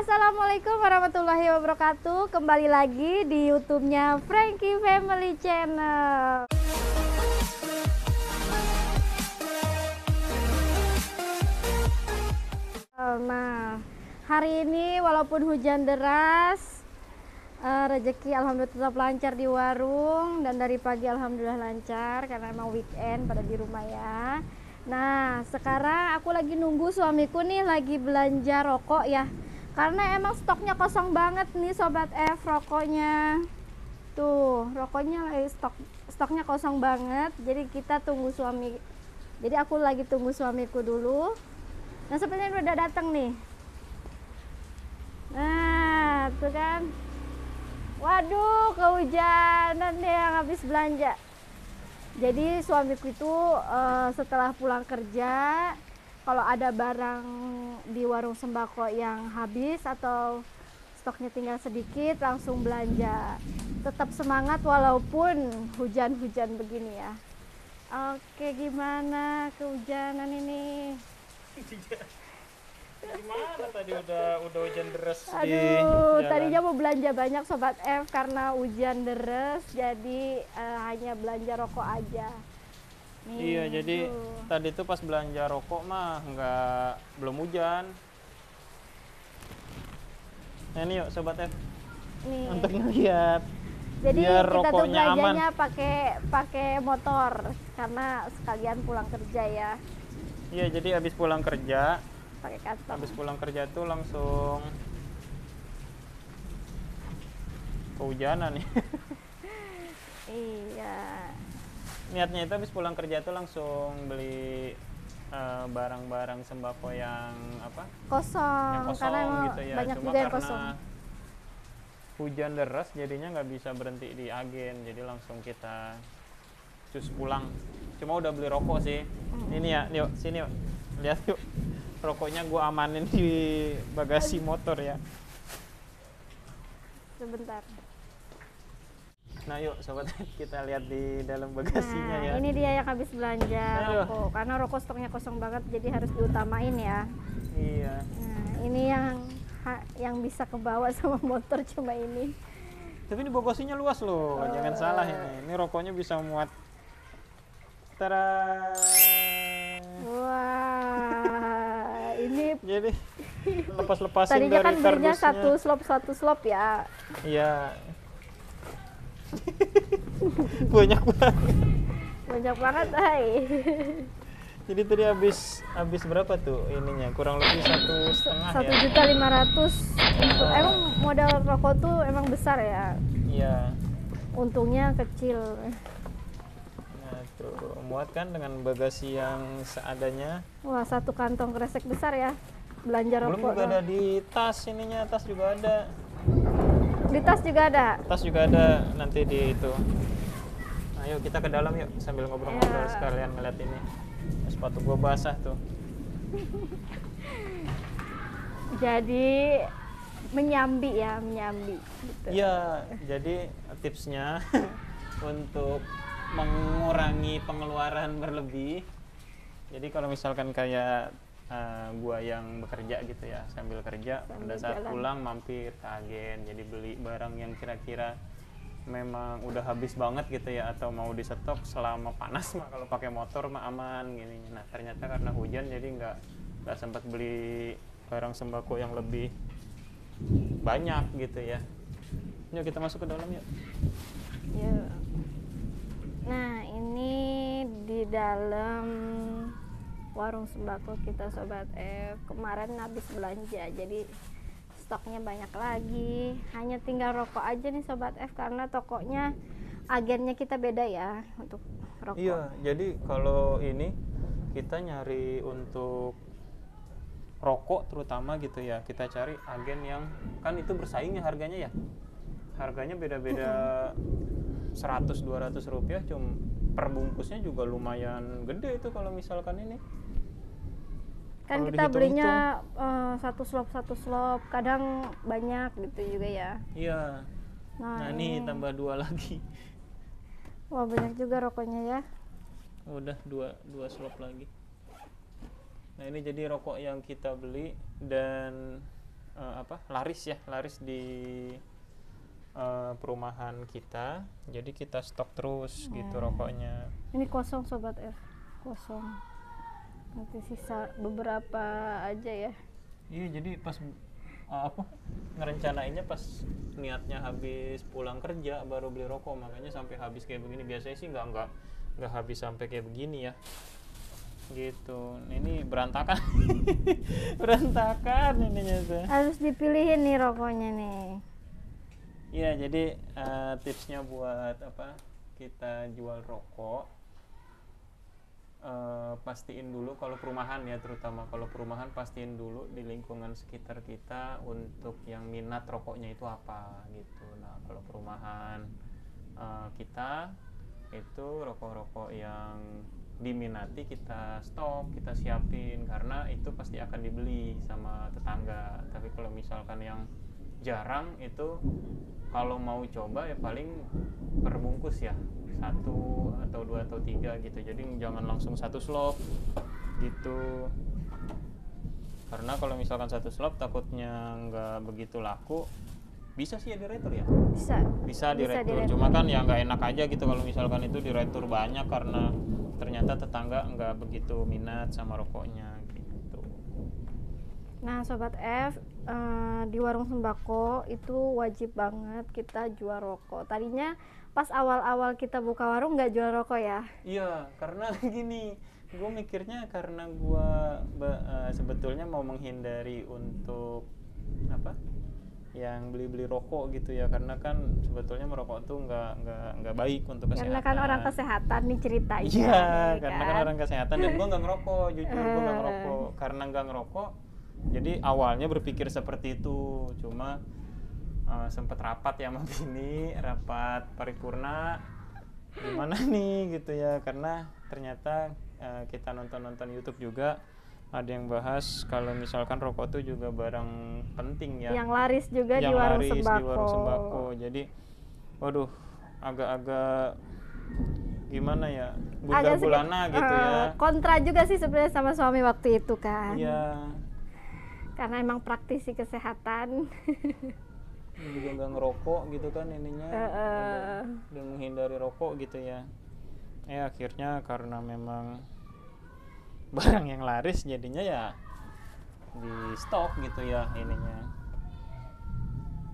Assalamualaikum warahmatullahi wabarakatuh. Kembali lagi di YouTube-nya Frankie Family Channel. Nah, hari ini walaupun hujan deras, rezeki alhamdulillah tetap lancar di warung, dan dari pagi alhamdulillah lancar karena emang weekend pada di rumah ya. Nah, sekarang aku lagi nunggu suamiku nih lagi belanja rokok ya. Karena emang stoknya kosong banget nih Sobat F, rokoknya. Tuh, rokoknya stoknya kosong banget. Jadi kita tunggu suami. Jadi aku lagi tunggu suamiku dulu. Nah, sepertinya udah datang nih. Nah, tuh kan. Waduh, kehujanan deh yang habis belanja. Jadi suamiku itu setelah pulang kerja, kalau ada barang di warung sembako yang habis atau stoknya tinggal sedikit, langsung belanja. Tetap semangat walaupun hujan-hujan begini ya. Oke, gimana kehujanan ini? Gimana tadi udah hujan deras di Aduh, jalan. tadinya mau belanja banyak Sobat F karena hujan deras, jadi hanya belanja rokok aja. Nih, Iya, jadi tuh. tadi tuh pas belanja rokok mah belum hujan. Nah ini yuk Sobat F, Nih. untuk ngeliat Jadi biar kita tuh rokoknya aman. belanjanya pakai motor karena sekalian pulang kerja ya, Iya, jadi habis pulang kerja, pakai kantong. tuh langsung kehujanan nih. Iya. Niatnya itu habis pulang kerja tuh langsung beli barang-barang sembako yang apa? Kosong, Yang kosong karena emang gitu ya. banyak Cuma juga yang karena kosong. hujan deras jadinya nggak bisa berhenti di agen, jadi langsung kita cus pulang. Cuma udah beli rokok sih. Ini ya, yuk sini yuk, lihat yuk, rokoknya gua amanin di bagasi motor ya. Sebentar. Nah yuk sobat, kita lihat di dalam bagasinya Nah, ya. ini dia yang habis belanja Aduh. rokok. Karena rokok stoknya kosong banget, jadi harus diutamain ya. Iya. Nah, ini yang bisa kebawa sama motor cuma ini. Tapi ini bagasinya luas loh, jangan salah ini. Ini rokoknya bisa muat. Tara. Wah, ini Jadi lepas-lepasin tadinya dari kan belinya kardusnya. satu slop ya. Iya. Banyak banget. Banyak banget, hai. Jadi tadi habis berapa tuh ininya? Kurang lebih 1,5 ya. 1.500.000 untuk emang modal rokok tuh emang besar ya. Iya. Untungnya kecil. Nah, tuh muat kan dengan bagasi yang seadanya. Wah, satu kantong kresek besar ya. Belanja Belum rokok juga ada doang. di tas ininya, tas juga ada. Di tas juga ada. Tas juga ada nanti di itu. Ayo kita ke dalam yuk sambil ngobrol-ngobrol Ya. sekalian ngeliat ini. Sepatu gua basah tuh. Jadi menyambi gitu. Iya, jadi tipsnya untuk mengurangi pengeluaran berlebih. Jadi kalau misalkan kayak gua yang bekerja gitu ya, sambil kerja, pada saat jalan. pulang mampir ke agen, jadi beli barang yang kira-kira memang udah habis banget gitu ya, atau mau di stok selama panas mah kalau pakai motor mah aman gini. Nah ternyata karena hujan jadi nggak sempat beli barang sembako yang lebih banyak gitu ya. Yuk kita masuk ke dalam yuk. Ya. Nah, ini di dalam warung sembako kita Sobat F. Kemarin habis belanja, jadi stoknya banyak lagi. Hanya tinggal rokok aja nih Sobat F, karena tokonya agennya kita beda ya untuk rokok. Iya, jadi kalau ini kita nyari untuk rokok terutama gitu ya, kita cari agen yang kan itu bersaing ya harganya ya. Harganya beda-beda 100-200 rupiah, cuma per bungkusnya juga lumayan gede itu kalau misalkan ini. Kan Kalau kita dihitung-hitung. belinya satu slop, kadang banyak gitu juga ya. Iya. Nah ini tambah 2 lagi. Wah, banyak juga rokoknya ya. Udah dua slop lagi. Nah ini jadi rokok yang kita beli, dan laris di perumahan kita. Jadi kita stok terus gitu rokoknya. Ini kosong Sobat F, kosong. Nanti sisa beberapa aja ya. Iya, jadi pas ngerencanainnya pas niatnya habis pulang kerja baru beli rokok, makanya sampai habis kayak begini. Biasanya sih nggak habis sampai kayak begini ya. Gitu. Ini berantakan. Berantakan ininya tuh. Harus dipilihin nih rokoknya nih. Iya, jadi tipsnya buat kita jual rokok, pastiin dulu kalau perumahan ya, terutama kalau perumahan pastiin dulu di lingkungan sekitar kita untuk yang minat rokoknya itu apa gitu. Nah, kalau perumahan kita itu rokok-rokok yang diminati kita stok, kita siapin, karena itu pasti akan dibeli sama tetangga. Tapi kalau misalkan yang jarang itu, kalau mau coba ya paling perbungkus ya, 1 atau 2 atau 3 gitu. Jadi jangan langsung 1 slop gitu, karena kalau misalkan 1 slop takutnya nggak begitu laku. Bisa sih ya diretur ya, bisa diretur, cuma kan ya nggak enak aja gitu kalau misalkan itu diretur banyak, karena ternyata tetangga nggak begitu minat sama rokoknya gitu. Nah Sobat F, di warung sembako itu wajib banget kita jual rokok. Tadinya pas awal-awal kita buka warung nggak jual rokok ya? Iya, karena gini, gue mikirnya karena gue sebetulnya mau menghindari untuk yang beli-beli rokok gitu ya, karena kan sebetulnya merokok tuh nggak baik untuk kesehatan. Karena kan orang kesehatan nih ceritanya. Iya, karena kan orang kesehatan, dan gue nggak ngerokok, jujur gue nggak ngerokok. Karena nggak ngerokok, jadi awalnya berpikir seperti itu, cuma sempet rapat ya sama bini, rapat paripurna, gimana nih gitu ya, karena ternyata kita nonton YouTube juga, ada yang bahas kalau misalkan rokok itu juga barang penting ya, yang laris juga yang di warung laris sembako. di warung sembako. Jadi waduh, agak-agak gimana ya, bundar bulana gitu ya. Kontra juga sih sebenarnya sama suami waktu itu kan. Iya, karena emang praktisi kesehatan. juga nggak ngerokok gitu kan ininya, dan menghindari rokok gitu ya. Akhirnya karena memang barang yang laris, jadinya ya di stok gitu ya ininya.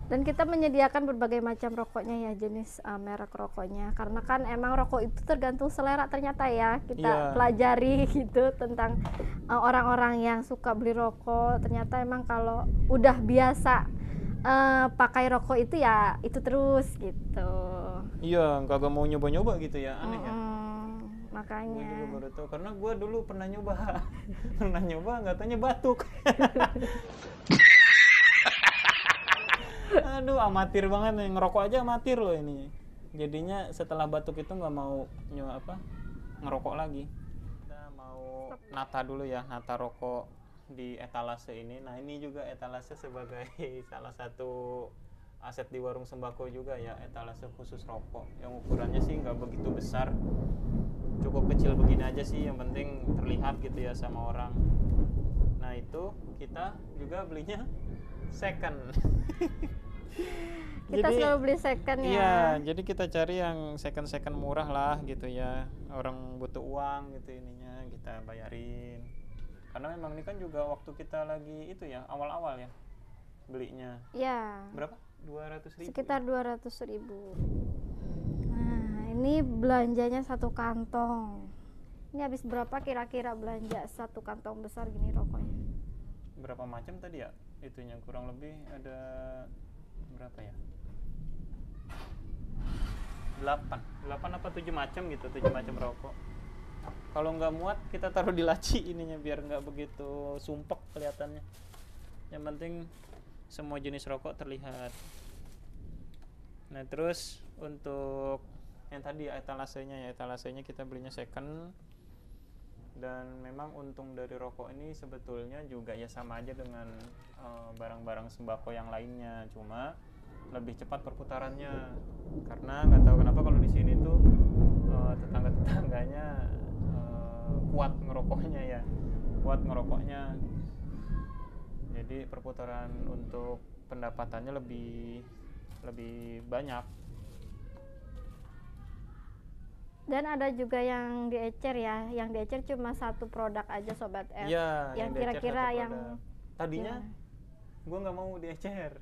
Dan kita menyediakan berbagai macam rokoknya ya, jenis merek rokoknya, karena kan emang rokok itu tergantung selera ternyata ya. Kita pelajari gitu tentang orang-orang yang suka beli rokok, ternyata emang kalau udah biasa pakai rokok itu ya itu terus gitu. Iya, kagak mau nyoba-nyoba gitu ya, aneh ya. Makanya gue juga baru tahu, karena gue dulu pernah nyoba nggak taunya batuk. Aduh, amatir banget nih, ngerokok aja amatir loh ini. Jadinya setelah batuk itu nggak mau ngerokok lagi. Kita mau nata dulu ya, nata rokok di etalase ini. Nah, ini juga etalase sebagai salah satu aset di warung sembako juga ya, etalase khusus rokok yang ukurannya sih nggak begitu besar, cukup kecil begini aja sih, yang penting terlihat gitu ya sama orang. Nah, itu kita juga belinya second. Kita selalu beli second ya. Iya, jadi kita cari yang second murah lah gitu ya, orang butuh uang gitu ininya kita bayarin, karena memang ini kan juga waktu kita lagi itu ya, awal-awal ya belinya. Iya. Berapa? 200.000. Sekitar 200.000. Nah, ini belanjanya 1 kantong. Ini habis berapa kira-kira belanja 1 kantong besar gini rokoknya? Berapa macam tadi ya? Itunya kurang lebih ada berapa ya? 8 apa 7 macam gitu, 7 macam rokok. Kalau nggak muat kita taruh di laci ininya biar nggak begitu sumpek kelihatannya. Yang penting semua jenis rokok terlihat. Nah, terus untuk yang tadi etalasenya kita belinya second, dan memang untung dari rokok ini sebetulnya juga ya sama aja dengan barang-barang sembako yang lainnya, cuma lebih cepat perputarannya, karena nggak tahu kenapa kalau di sini tuh tetangga-tetangganya kuat ngerokoknya. Jadi perputaran untuk pendapatannya lebih banyak. Dan ada juga yang diecer ya, yang diecer cuma satu produk aja Sobat F. Iya, yang diecer kira-kira satu yang produk. Tadinya gimana? gue nggak mau diecer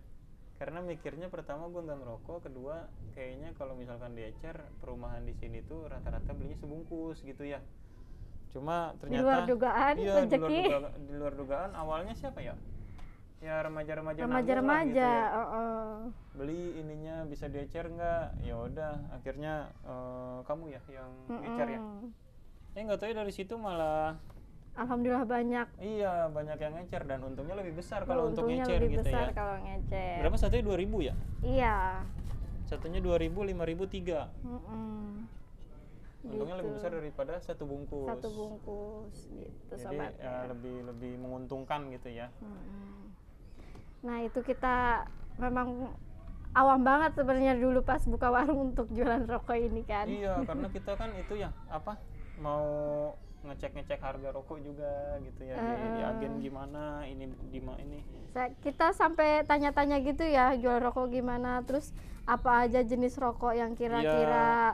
karena mikirnya pertama gue nggak ngerokok, kedua kayaknya kalau misalkan diecer perumahan di sini tuh rata-rata belinya sebungkus gitu ya. Cuma Di ternyata luar dugaan iya, rezeki. di luar dugaan awalnya siapa ya? Ya remaja-remaja nanggung lah gitu Remaja-remaja, ya. Beli ininya bisa diecer nggak? Ya udah, akhirnya kamu ya yang ngecer ya. Nggak tahu ya, dari situ malah Alhamdulillah banyak. iya, banyak yang ngecer dan untungnya lebih besar kalau untuk Untungnya ngecer lebih gitu besar ya. kalau ngecer. Berapa satunya 2.000 ya? Iya. Satunya 2.000, 5.000, 3. Untungnya Gitu. lebih besar daripada satu bungkus. Satu bungkus gitu Jadi Sobat ya, F. lebih menguntungkan gitu ya. Nah itu kita memang awam banget sebenarnya dulu pas buka warung untuk jualan rokok ini kan. Iya, karena kita kan itu ya apa mau ngecek harga rokok juga gitu ya, di agen gimana ini ini. Kita sampai tanya-tanya gitu ya, jual rokok gimana, terus apa aja jenis rokok yang kira-kira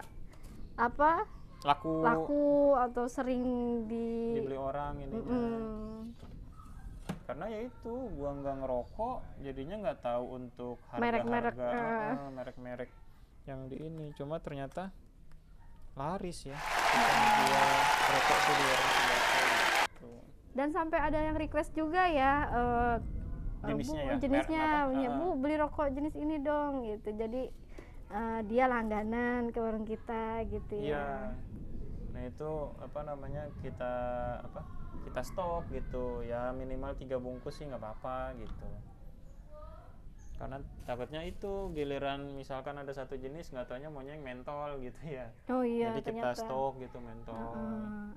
apa laku atau sering dibeli orang ini. Karena ya itu gua nggak ngerokok, jadinya nggak tahu untuk merek-merek yang di ini. Cuma ternyata laris ya kita jual rokok tuh di warung sembako gitu. Dan sampai ada yang request juga ya, jenisnya Bu beli rokok jenis ini dong gitu. Jadi dia langganan ke warung kita gitu ya. Nah itu apa namanya, kita stok gitu ya, minimal 3 bungkus sih nggak apa-apa gitu. Karena takutnya itu giliran misalkan ada satu jenis nggak taunya maunya yang mentol gitu ya. Oh iya, jadi kita stok gitu mentol.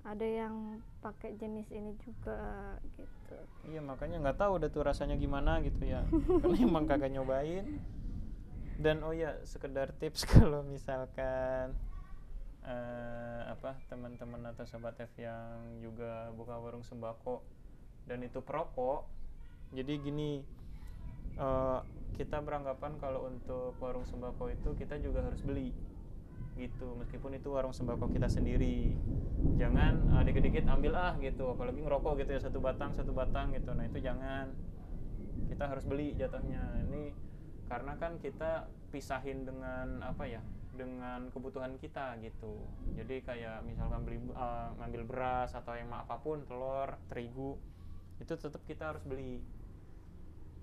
Ada yang pakai jenis ini juga gitu. Iya, makanya nggak tahu udah tuh rasanya gimana gitu ya. Karena emang kagak nyobain. Dan oh ya, sekedar tips kalau misalkan teman-teman atau sobat F yang juga buka warung sembako dan itu perokok. Jadi gini, kita beranggapan kalau untuk warung sembako itu kita juga harus beli gitu, meskipun itu warung sembako kita sendiri. Jangan dikit-dikit ambil gitu, apalagi ngerokok gitu ya, satu batang gitu. Nah itu jangan, kita harus beli jatuhnya. Ini karena kan kita pisahin dengan dengan kebutuhan kita gitu. Jadi kayak misalkan beli ngambil beras atau yang apapun, telur, terigu, itu tetap kita harus beli.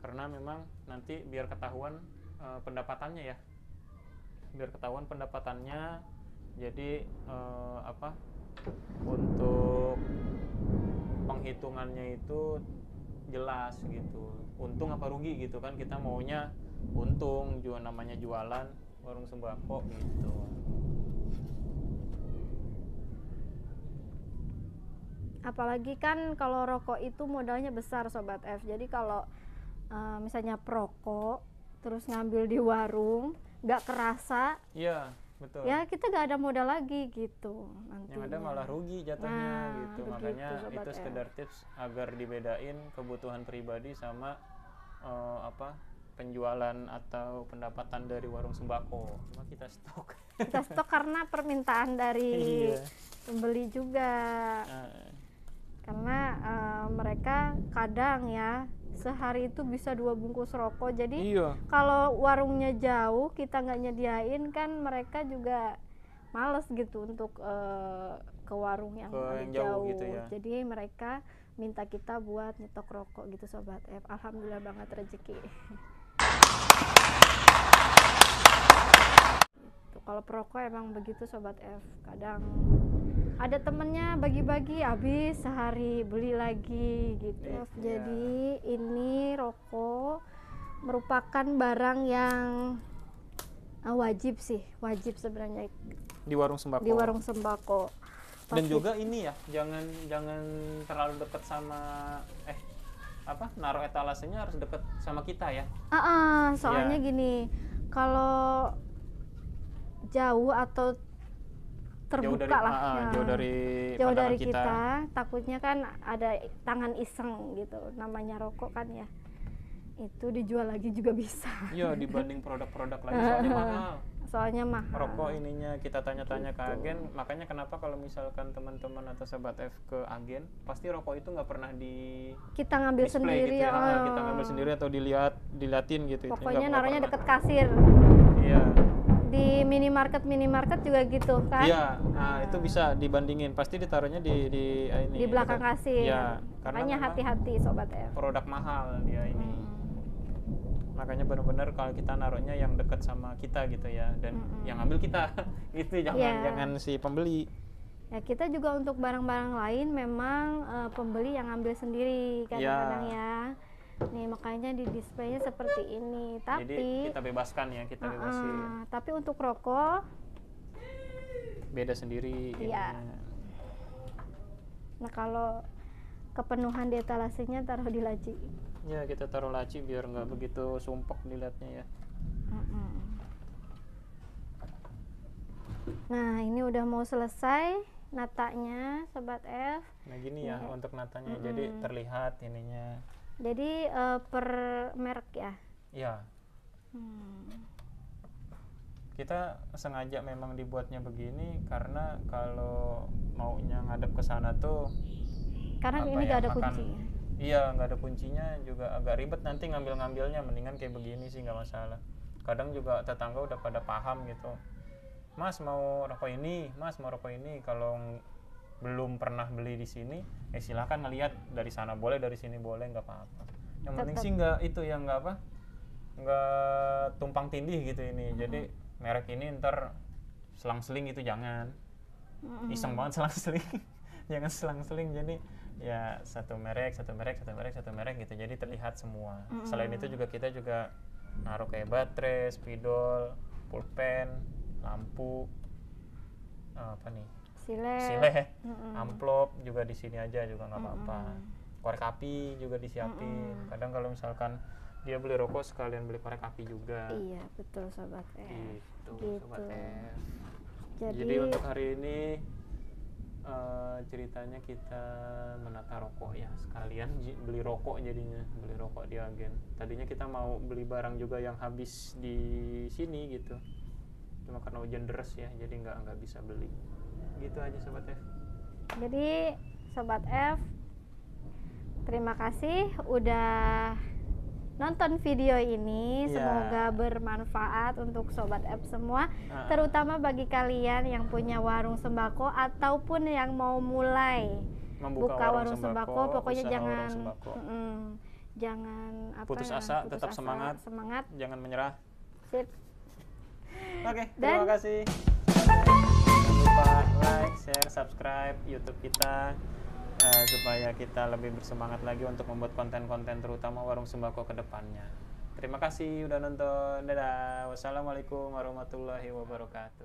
Karena memang nanti biar ketahuan pendapatannya ya. Biar ketahuan pendapatannya. Jadi untuk penghitungannya itu jelas gitu. Untung apa rugi gitu kan, kita maunya untung, juga namanya jualan warung sembako gitu. Apalagi kan kalau rokok itu modalnya besar Sobat F. Jadi kalau misalnya perokok terus ngambil di warung nggak kerasa, iya betul ya kita nggak ada modal lagi gitu nantinya. Yang ada malah rugi jatuhnya gitu. Makanya itu sekedar tips agar dibedain kebutuhan pribadi sama penjualan atau pendapatan dari warung sembako. Cuma kita stok karena permintaan dari pembeli juga. Karena mereka kadang ya sehari itu bisa 2 bungkus rokok. Jadi kalau warungnya jauh, kita nggak nyediain kan, mereka juga males gitu untuk ke warung yang jauh gitu ya. Jadi mereka minta kita buat nyetok rokok gitu Sobat F. Alhamdulillah banget rezeki. Kalau perokok emang begitu Sobat F. Kadang ada temennya bagi-bagi habis sehari beli lagi gitu. Jadi ini rokok merupakan barang yang wajib sebenarnya di warung sembako. Dan juga ini ya, jangan terlalu dekat sama naruh etalasenya harus dekat sama kita ya. Soalnya gini, kalau jauh atau terbuka jauh dari kita, takutnya kan ada tangan iseng gitu, namanya rokok kan ya. itu dijual lagi juga bisa. Iya, dibanding produk-produk lain soalnya mahal. Soalnya mahal. Rokok ininya kita tanya-tanya ke Gitu. agen, makanya kenapa kalau misalkan teman-teman atau sobat F ke agen, pasti rokok itu nggak pernah di Kita ngambil display sendiri gitu ya. ya. Kita ngambil sendiri atau diliatin gitu. Itu Pokoknya nggak naruhnya pernah. deket kasir. Iya. Di minimarket juga gitu kan? Iya, nah itu bisa dibandingin. Pasti ditaruhnya di ini. Di belakang kasir. Iya, karena Makanya memang hati-hati sobat F. produk mahal dia ini. Makanya benar-benar kalau kita naruhnya yang dekat sama kita gitu ya, dan yang ngambil kita gitu, jangan si pembeli. Ya kita juga untuk barang-barang lain memang pembeli yang ngambil sendiri kadang-kadang ya. Nih makanya di displaynya seperti ini. Tapi jadi kita bebaskan ya, kita bebasin. tapi untuk rokok Beda sendiri. Iya. ininya. Nah kalau kepenuhan di etalasenya taruh di laci. Ya kita taruh laci biar nggak begitu sumpek dilihatnya ya. Nah ini udah mau selesai natanya sobat F. Nah gini ya untuk natanya, jadi terlihat ininya. Jadi per merek ya. Ya. Kita sengaja memang dibuatnya begini karena kalau maunya ngadep ke sana tuh Karena apa ini ya, gak ada makan- kuncinya. Iya, nggak ada kuncinya juga agak ribet nanti ngambil-ngambilnya. Mendingan kayak begini sih nggak masalah. Kadang juga tetangga udah pada paham gitu. Mas mau rokok ini, Mas mau rokok ini. Kalau belum pernah beli di sini, silakan ngelihat dari sana boleh, dari sini boleh, nggak apa-apa. Yang penting sih nggak itu yang nggak apa, nggak tumpang tindih gitu ini. Jadi merek ini ntar selang-seling itu jangan. Iseng banget selang-seling. Jangan selang-seling, jadi ya satu merek gitu, jadi terlihat semua. Selain itu juga kita juga naruh kayak baterai, spidol, pulpen, lampu, apa nih, silet, amplop juga di sini aja juga nggak apa-apa. Korek api juga disiapin. Kadang kalau misalkan dia beli rokok sekalian beli korek api juga. Iya betul sobat F. Gitu. Sobat F. Jadi Jadi untuk hari ini ceritanya kita menata rokok ya, sekalian beli rokok, jadinya beli rokok di agen. Tadinya kita mau beli barang juga yang habis di sini gitu, cuma karena hujan deras ya, jadi nggak bisa beli. Gitu aja sobat F. Jadi sobat F, terima kasih udah nonton video ini. Semoga bermanfaat untuk sobat F semua, terutama bagi kalian yang punya warung sembako ataupun yang mau mulai buka warung sembako. Pokoknya jangan putus asa, tetap semangat, jangan menyerah. Sip. Oke, terima kasih. Jangan lupa like, share, subscribe YouTube kita supaya kita lebih bersemangat lagi untuk membuat konten-konten terutama warung sembako ke depannya. Terima kasih udah nonton. Dadah. Wassalamualaikum warahmatullahi wabarakatuh.